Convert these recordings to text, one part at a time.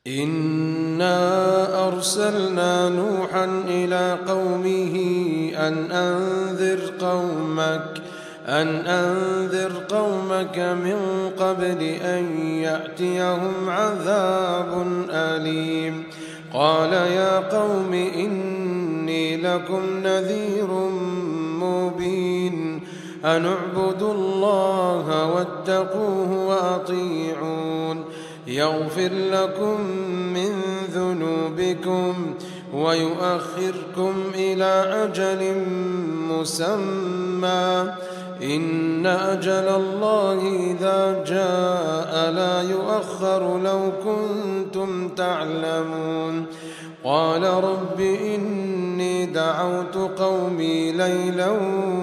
إنا أرسلنا نوحا إلى قومه أن أنذر قومك من قبل أن يأتيهم عذاب أليم. قال يا قوم إني لكم نذير مبين أن اعبدوا الله واتقوه وأطيعون يغفر لكم من ذنوبكم ويؤخركم إلى أجل مسمى إن أجل الله إذا جاء لا يؤخر لو كنتم تعلمون. قال رب إني دعوت قومي ليلا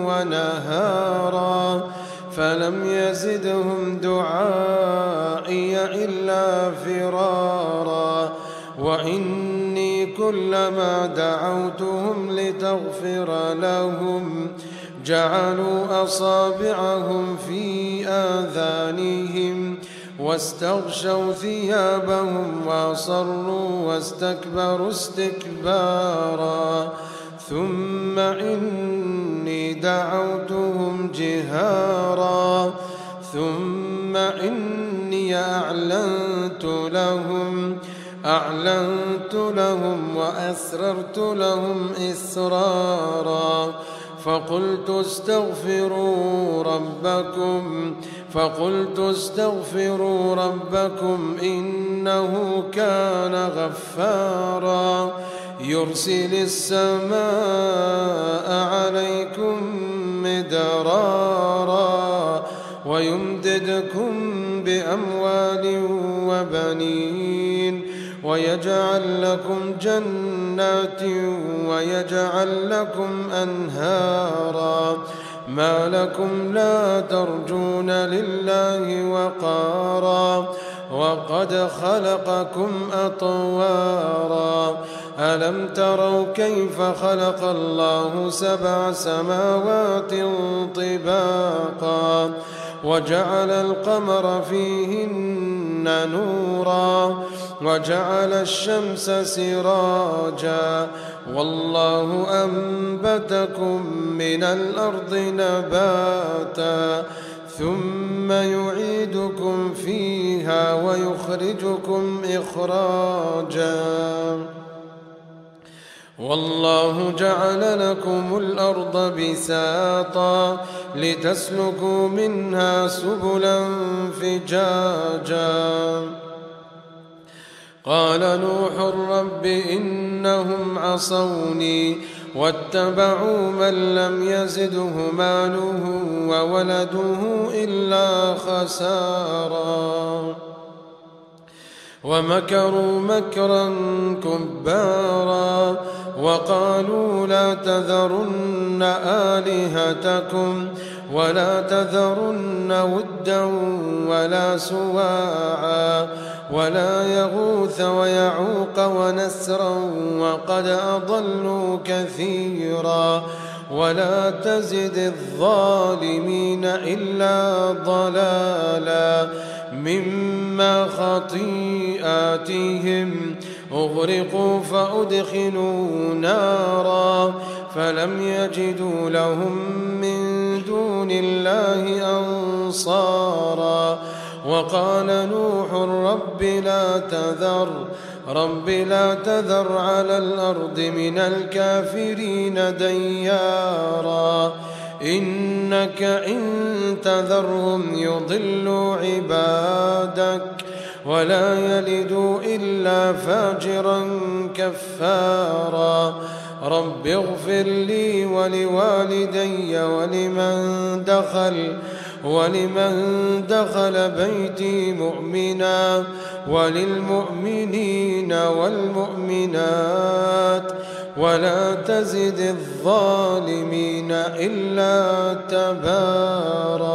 ونهارا فلم يزدهم دعائي إلا فرارا وإني كلما دعوتهم لتغفر لهم جعلوا أصابعهم في آذانهم واستغشوا ثيابهم وأصروا واستكبروا استكبارا ثم إني دعوتهم جهارا ثم إني أعلنت لهم وأسررت لهم إسرارا فقلت استغفروا ربكم إنه كان غفارا يرسل السماء عليكم مدرارا ويمددكم بأموال وبنين ويجعل لكم جنات ويجعل لكم أنهارا ما لكم لا ترجون لله وقارا وقد خلقكم أطوارا ألم تروا كيف خلق الله 7 سماوات طباقا وجعل القمر فيهن نورا وجعل الشمس سراجا والله أنبتكم من الأرض نباتا ثم يعيدكم فيها ويخرجكم إخراجا والله جعل لكم الأرض بساطا لتسلكوا منها سبلا فجاجا قال نوح رب إنهم عصوني واتبعوا من لم يزده ماله وولده إلا خسارا ومكروا مكرا كبارا وقالوا لا تذرن آلهتكم ولا تذرن ودا ولا سواعا ولا يغوث ويعوق ونسرا وقد أضلوا كثيرا ولا تزد الظالمين إلا ضلالا مما خطيئاتهم أغرقوا فأدخلوا نارا فلم يجدوا لهم من دون الله أنصارا وقال نوح رب لا تذر على الأرض من الكافرين ديارا إنك إن تذرهم يضلوا عبادك ولا يلدوا إلا فاجرا كفارا رب اغفر لي ولوالدي ولمن دخل بيتي مؤمنا وللمؤمنين والمؤمنات ولا تزد الظالمين إلا تبارا.